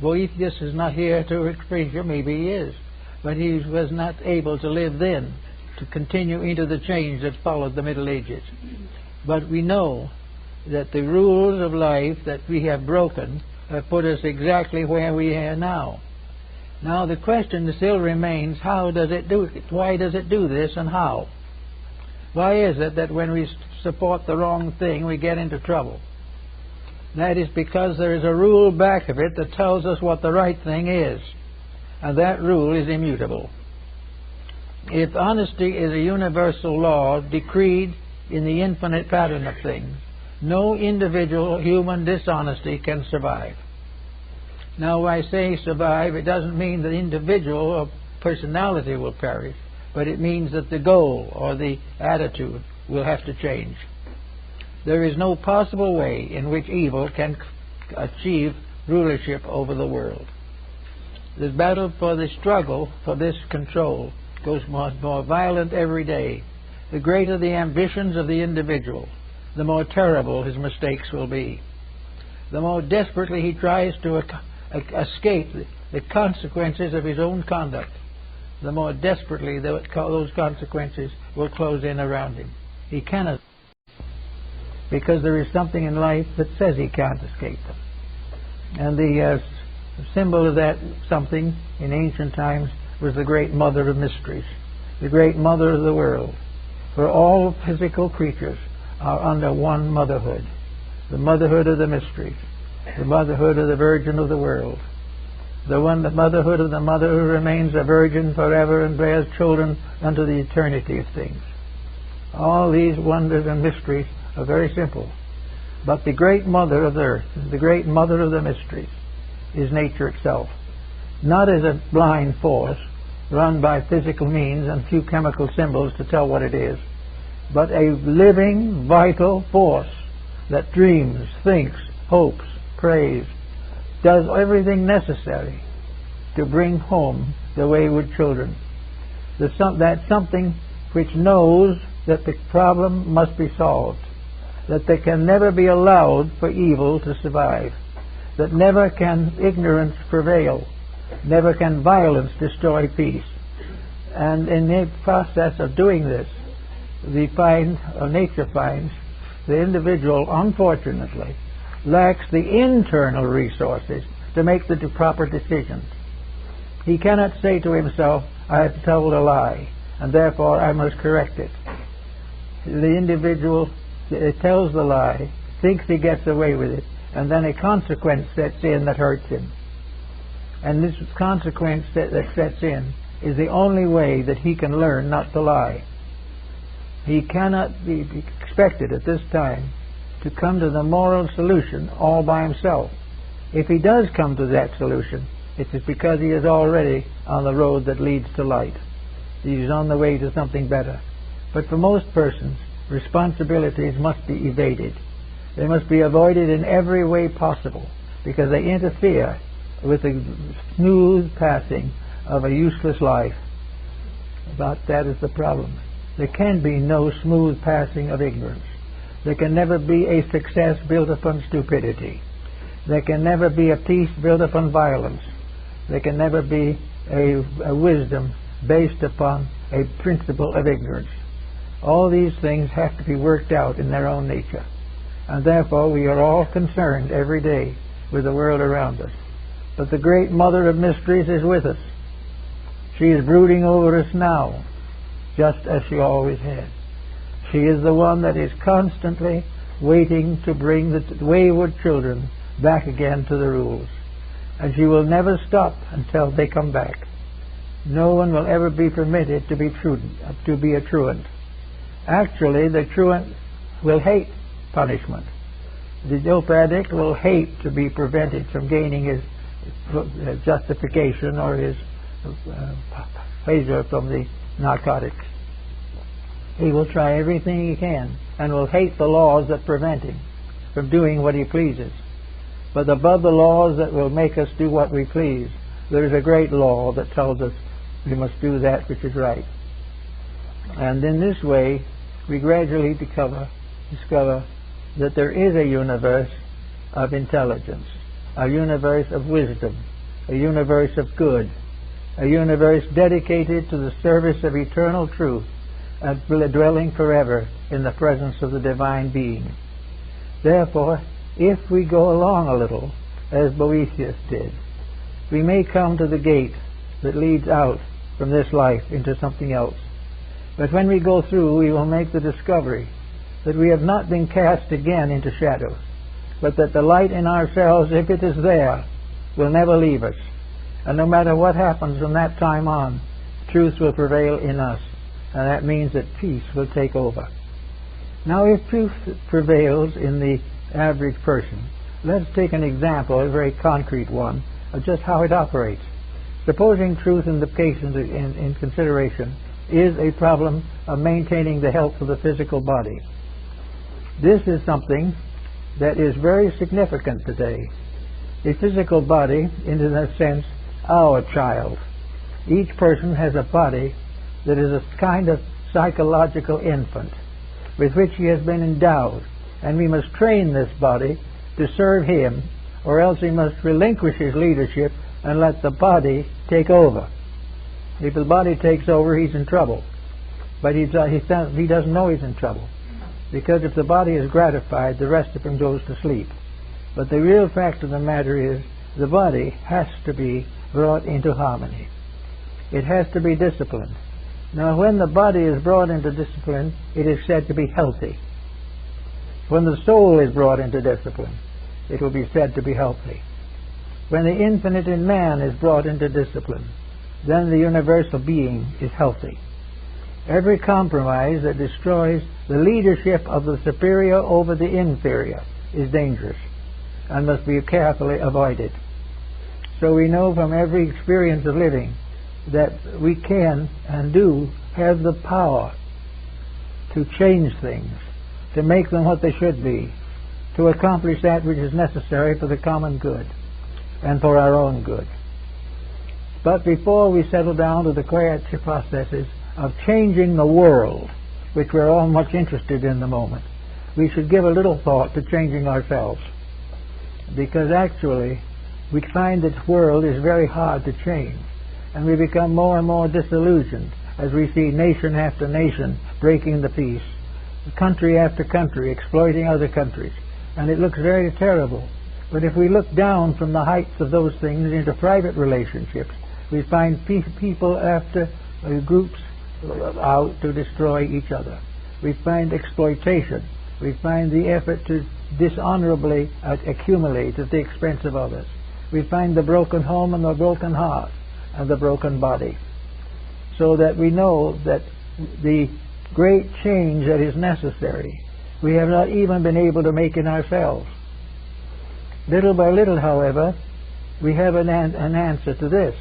[SPEAKER 1] Boethius is not here to explain it. Maybe he is, but he was not able to live then to continue into the change that followed the Middle Ages. But we know that the rules of life that we have broken have put us exactly where we are now. Now the question still remains, how does it do it? Why does it do this, and how? Why is it that when we support the wrong thing we get into trouble? That is because there is a rule back of it that tells us what the right thing is, and that rule is immutable. If honesty is a universal law decreed in the infinite pattern of things, no individual human dishonesty can survive. Now, when I say survive, it doesn't mean the individual or personality will perish, but it means that the goal or the attitude will have to change. There is no possible way in which evil can achieve rulership over the world. The battle for the struggle for this control goes more violent every day. The greater the ambitions of the individual, the more terrible his mistakes will be. The more desperately he tries to escape the consequences of his own conduct, the more desperately those consequences will close in around him. He cannot, because there is something in life that says he can't escape them. And the symbol of that something in ancient times was the great mother of mysteries, the great mother of the world. For all physical creatures are under one motherhood, the motherhood of the mysteries, the motherhood of the Virgin of the world, the motherhood of the mother who remains a virgin forever and bears children unto the eternity of things. All these wonders and mysteries are very simple. But the great mother of the earth, the great mother of the mysteries, is nature itself. Not as a blind force run by physical means and few chemical symbols to tell what it is, but a living, vital force that dreams, thinks, hopes, prays, does everything necessary to bring home the wayward children. That something which knows that the problem must be solved, that there can never be allowed for evil to survive, that never can ignorance prevail, never can violence destroy peace. And in the process of doing this, nature finds the individual, unfortunately, lacks the internal resources to make the proper decisions. He cannot say to himself, I have told a lie, and therefore I must correct it. The individual tells the lie, thinks he gets away with it, and then a consequence sets in that hurts him. And this consequence that sets in is the only way that he can learn not to lie. He cannot be expected at this time to come to the moral solution all by himself. If he does come to that solution, it is because he is already on the road that leads to light. He is on the way to something better. But for most persons, responsibilities must be evaded. They must be avoided in every way possible, because they interfere with the smooth passing of a useless life. About that is the problem. There can be no smooth passing of ignorance. There can never be a success built upon stupidity. There can never be a peace built upon violence. There can never be a wisdom based upon a principle of ignorance. All these things have to be worked out in their own nature. And therefore we are all concerned every day with the world around us. But the great mother of mysteries is with us. She is brooding over us now, just as she always has. She is the one that is constantly waiting to bring the wayward children back again to the rules. And she will never stop until they come back. No one will ever be permitted to be a truant. Actually, the truant will hate punishment. The dope addict will hate to be prevented from gaining his justification or his pleasure from the narcotics. He will try everything he can and will hate the laws that prevent him from doing what he pleases. But above the laws that will make us do what we please, there is a great law that tells us we must do that which is right. And in this way, we gradually discover that there is a universe of intelligence, a universe of wisdom, a universe of good, a universe dedicated to the service of eternal truth and dwelling forever in the presence of the divine being. Therefore, if we go along a little, as Boethius did, we may come to the gate that leads out from this life into something else. But when we go through, we will make the discovery that we have not been cast again into shadows, but that the light in ourselves, if it is there, will never leave us. And no matter what happens from that time on, truth will prevail in us. And that means that peace will take over. Now, if truth prevails in the average person, let's take an example, a very concrete one, of just how it operates. Supposing truth in the case in consideration is a problem of maintaining the health of the physical body. This is something that is very significant today. The physical body is, in a sense, our child. Each person has a body that is a kind of psychological infant with which he has been endowed, and we must train this body to serve him, or else he must relinquish his leadership and let the body take over. If the body takes over, he's in trouble. But he doesn't know he's in trouble, because if the body is gratified, the rest of him goes to sleep. But the real fact of the matter is, the body has to be brought into harmony. It has to be disciplined. Now, when the body is brought into discipline, it is said to be healthy. When the soul is brought into discipline, it will be said to be healthy. When the infinite in man is brought into discipline, then the universal being is healthy. Every compromise that destroys the leadership of the superior over the inferior is dangerous and must be carefully avoided. So we know from every experience of living that we can and do have the power to change things, to make them what they should be, to accomplish that which is necessary for the common good and for our own good. But before we settle down to the creative processes of changing the world, which we're all much interested in the moment, we should give a little thought to changing ourselves. Because actually, we find that this world is very hard to change, and we become more and more disillusioned as we see nation after nation breaking the peace, country after country exploiting other countries, and it looks very terrible. But if we look down from the heights of those things into private relationships, we find people after groups out to destroy each other. We find exploitation. We find the effort to dishonorably accumulate at the expense of others. We find the broken home and the broken heart and the broken body. So that we know that the great change that is necessary, we have not even been able to make in ourselves. Little by little, however, we have an answer to this.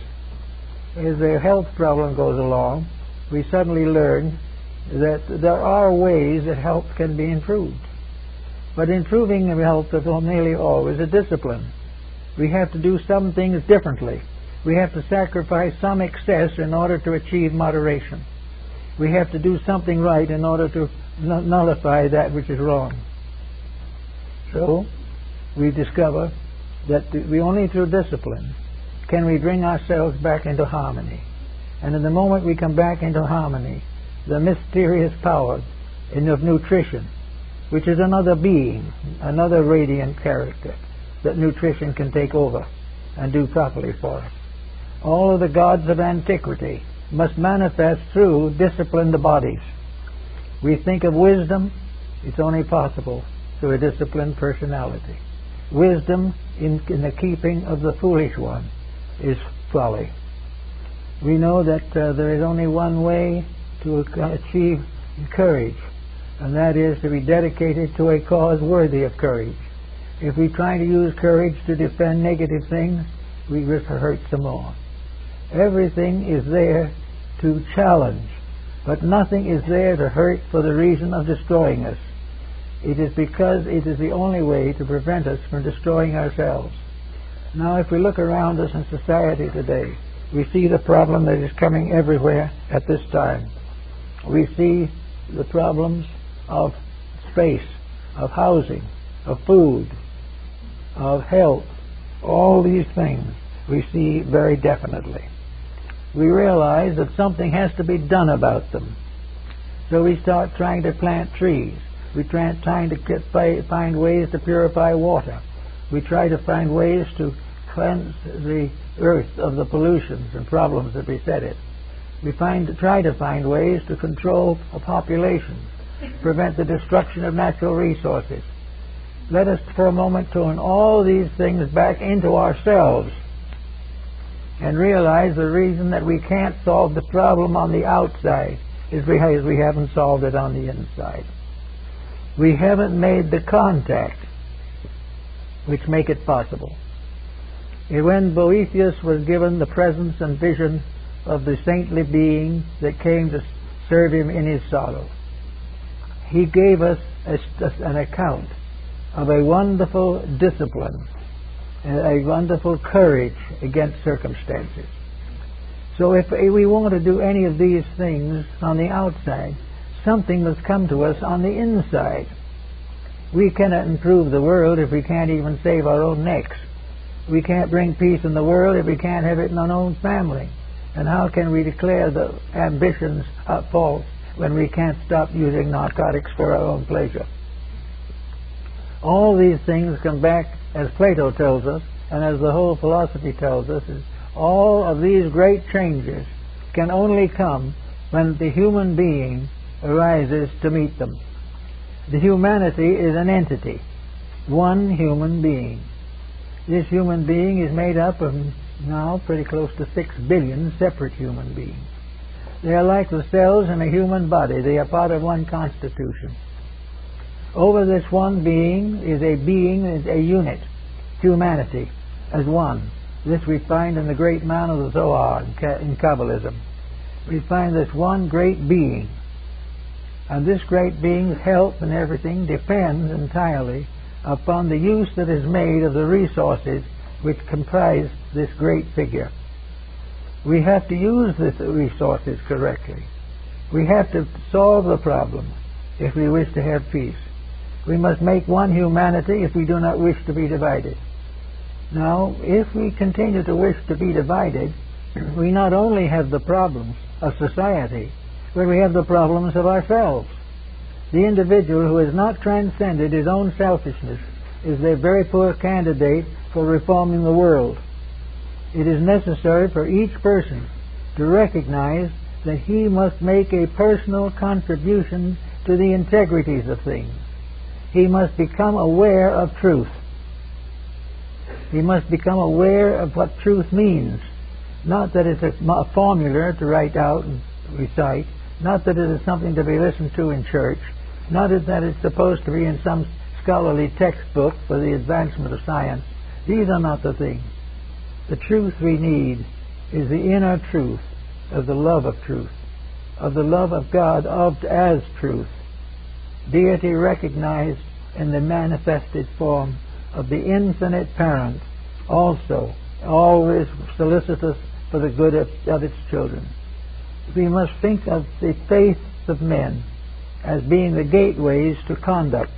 [SPEAKER 1] As the health problem goes along, we suddenly learn that there are ways that health can be improved. But improving health is nearly always a discipline. We have to do some things differently. We have to sacrifice some excess in order to achieve moderation. We have to do something right in order to nullify that which is wrong. So, we discover that we only through discipline can we bring ourselves back into harmony. And in the moment we come back into harmony, the mysterious power of nutrition, which is another being, another radiant character, that nutrition can take over and do properly for us. All of the gods of antiquity must manifest through disciplined bodies. We think of wisdom, it's only possible through a disciplined personality. Wisdom in the keeping of the foolish one is folly. We know that there is only one way to achieve courage, and that is to be dedicated to a cause worthy of courage. If we try to use courage to defend negative things, we risk hurt some more. Everything is there to challenge, but nothing is there to hurt for the reason of destroying us. It is because it is the only way to prevent us from destroying ourselves. Now, if we look around us in society today, we see the problem that is coming everywhere at this time. We see the problems of space, of housing, of food, of health. All these things we see very definitely. We realize that something has to be done about them. So we start trying to plant trees. We try to find ways to purify water. We try to find ways to cleanse the earth of the pollutions and problems that beset it. We try to find ways to control populations, prevent the destruction of natural resources. Let us for a moment turn all these things back into ourselves and realize the reason that we can't solve the problem on the outside is because we haven't solved it on the inside. We haven't made the contact which make it possible. When Boethius was given the presence and vision of the saintly being that came to serve him in his sorrow, he gave us an account of a wonderful discipline and a wonderful courage against circumstances. So if we want to do any of these things on the outside, something must come to us on the inside. We cannot improve the world if we can't even save our own necks. We can't bring peace in the world if we can't have it in our own family. And how can we declare the ambitions false when we can't stop using narcotics for our own pleasure? All these things come back, as Plato tells us, and as the whole philosophy tells us, is all of these great changes can only come when the human being arises to meet them. The humanity is an entity, one human being. This human being is made up of now pretty close to 6 billion separate human beings. They are like the cells in a human body. They are part of one constitution. Over this one being is a unit, humanity, as one. This we find in the great man of the Zohar in Kabbalism. We find this one great being. And this great being's help and everything depends entirely upon the use that is made of the resources which comprise this great figure. We have to use these resources correctly. We have to solve the problem if we wish to have peace. We must make one humanity if we do not wish to be divided. Now, if we continue to wish to be divided, we not only have the problems of society, but we have the problems of ourselves. The individual who has not transcended his own selfishness is a very poor candidate for reforming the world. It is necessary for each person to recognize that he must make a personal contribution to the integrities of things. He must become aware of truth. He must become aware of what truth means. Not that it's a formula to write out and recite, not that it is something to be listened to in church, not that it's supposed to be in some scholarly textbook for the advancement of science. These are not the things. The truth we need is the inner truth of the love of truth, of the love of God as truth, deity recognized in the manifested form of the infinite parent, also always solicitous for the good of its children. We must think of the faiths of men as being the gateways to conduct.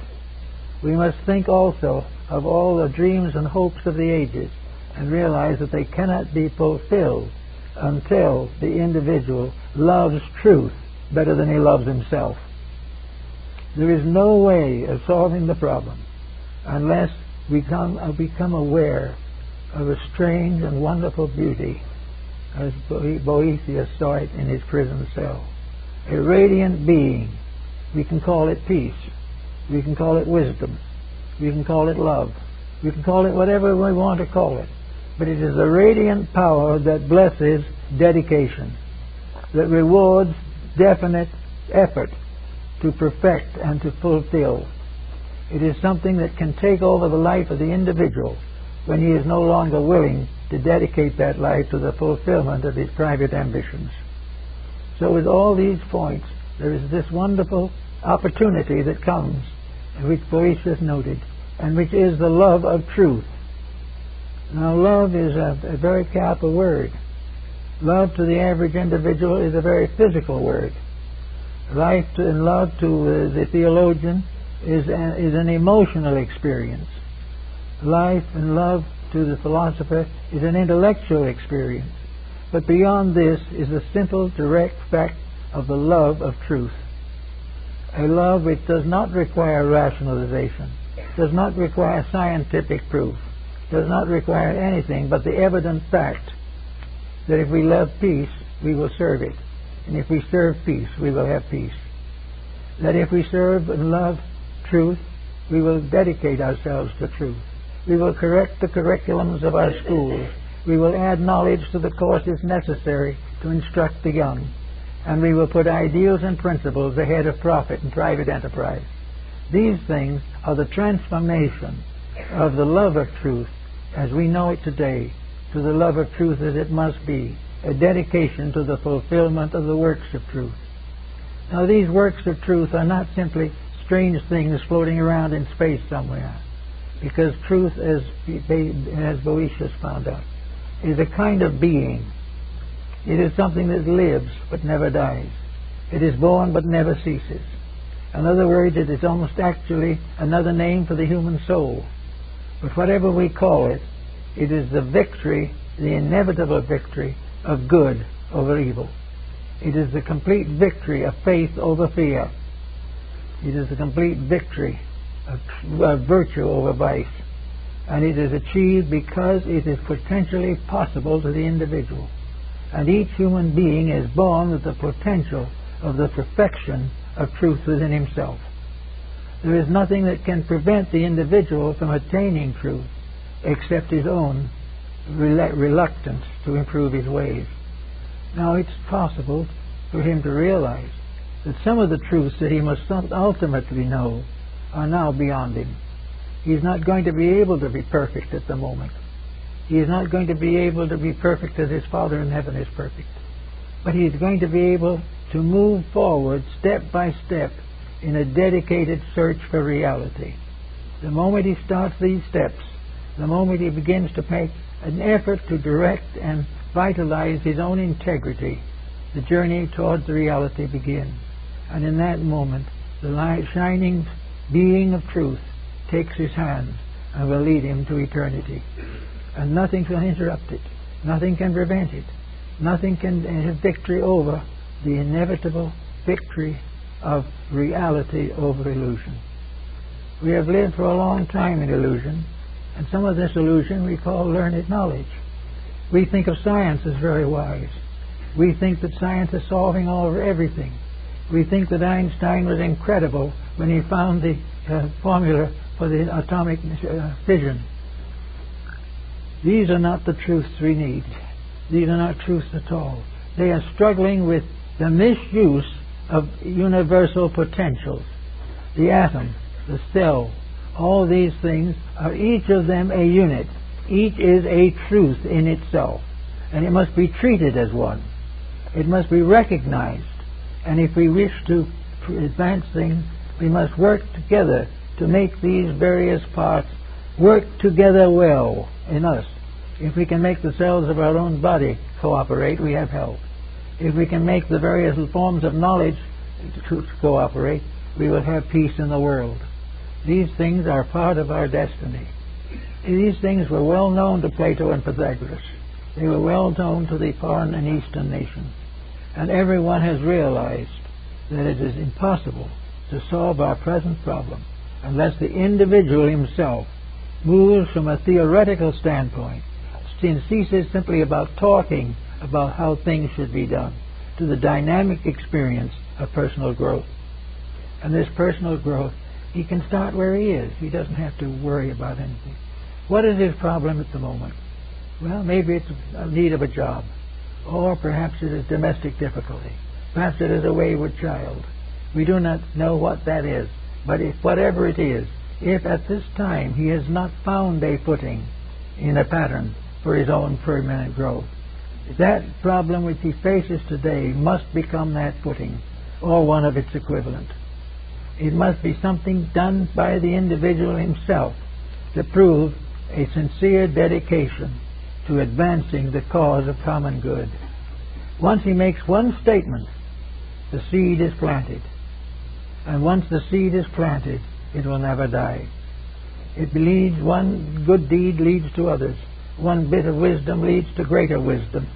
[SPEAKER 1] We must think also of all the dreams and hopes of the ages and realize that they cannot be fulfilled until the individual loves truth better than he loves himself. There is no way of solving the problem unless we become aware of a strange and wonderful beauty as Boethius saw it in his prison cell. A radiant being. We can call it peace. We can call it wisdom. We can call it love. We can call it whatever we want to call it. But it is a radiant power that blesses dedication, that rewards definite effort to perfect and to fulfill. It is something that can take over the life of the individual when he is no longer willing to dedicate that life to the fulfillment of his private ambitions. So with all these points, there is this wonderful opportunity that comes, which Boethius noted, and which is the love of truth. Now, love is a very capital word. Love to the average individual is a very physical word. Love to the theologian is an emotional experience. Life and love to the philosopher is an intellectual experience. But beyond this is the simple, direct fact of the love of truth. a love which does not require rationalization, does not require scientific proof, does not require anything but the evident fact that if we love peace, we will serve it. And if we serve peace, we will have peace. That if we serve and love truth, we will dedicate ourselves to truth. We will correct the curriculums of our schools. We will add knowledge to the courses necessary to instruct the young. And we will put ideals and principles ahead of profit and private enterprise. These things are the transformation of the love of truth as we know it today to the love of truth as it must be, a dedication to the fulfillment of the works of truth. Now, these works of truth are not simply strange things floating around in space somewhere, because truth, as Boetius found out, is a kind of being. It is something that lives but never dies. It is born but never ceases. In other words, it is almost actually another name for the human soul. But whatever we call it, it is the victory, the inevitable victory of good over evil. It is the complete victory of faith over fear. It is the complete victory of virtue over vice. And it is achieved because it is potentially possible to the individual. And each human being is born with the potential of the perfection of truth within himself. There is nothing that can prevent the individual from attaining truth except his own reluctance to improve his ways. Now, it's possible for him to realize that some of the truths that he must ultimately know are now beyond him. He's not going to be able to be perfect at the moment. He is not going to be able to be perfect as his Father in heaven is perfect. But he is going to be able to move forward step by step in a dedicated search for reality. The moment he starts these steps, the moment he begins to make an effort to direct and vitalize his own integrity, the journey towards the reality begins. And in that moment, the light shining being of truth takes his hand and will lead him to eternity. And nothing can interrupt it. Nothing can prevent it. Nothing can have victory over the inevitable victory of reality over illusion. We have lived for a long time in illusion, and some of this illusion we call learned knowledge. We think of science as very wise. We think that science is solving all everything. We think that Einstein was incredible when he found the formula for the atomic fission. These are not the truths we need. These are not truths at all. They are struggling with the misuse of universal potentials. The atom, the cell, all these things are each of them a unit. Each is a truth in itself. And it must be treated as one. It must be recognized. And if we wish to advance things, we must work together to make these various parts work together well in us. If we can make the cells of our own body cooperate, we have health. If we can make the various forms of knowledge to cooperate, we will have peace in the world. These things are part of our destiny. These things were well known to Plato and Pythagoras. They were well known to the foreign and eastern nations. And everyone has realized that it is impossible to solve our present problem unless the individual himself moves from a theoretical standpoint and ceases simply about talking about how things should be done to the dynamic experience of personal growth. And this personal growth, he can start where he is. He doesn't have to worry about anything. What is his problem at the moment? Well, maybe it's a need of a job. Or perhaps it is domestic difficulty. Perhaps it is a wayward child. We do not know what that is. But if whatever it is, if at this time he has not found a footing in a pattern for his own permanent growth, that problem which he faces today must become that footing, or one of its equivalent. It must be something done by the individual himself to prove a sincere dedication to advancing the cause of common good. Once he makes one statement, the seed is planted. And once the seed is planted, it will never die. It leads, one good deed leads to others. One bit of wisdom leads to greater wisdom.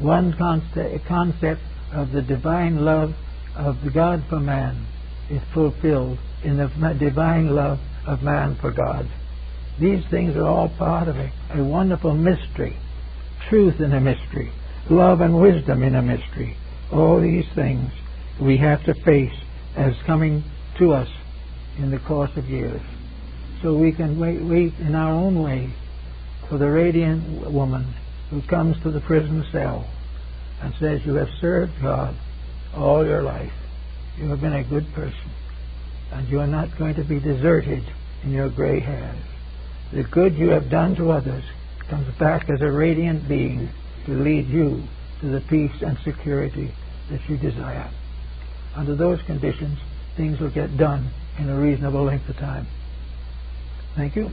[SPEAKER 1] One concept of the divine love of the God for man is fulfilled in the divine love of man for God. These things are all part of a wonderful mystery. Truth in a mystery. Love and wisdom in a mystery. All these things we have to face as coming to us in the course of years. So we can wait in our own way for the radiant woman who comes to the prison cell and says, you have served God all your life. You have been a good person. And you are not going to be deserted in your gray hairs. The good you have done to others comes back as a radiant being to lead you to the peace and security that you desire. Under those conditions, things will get done in a reasonable length of time. Thank you.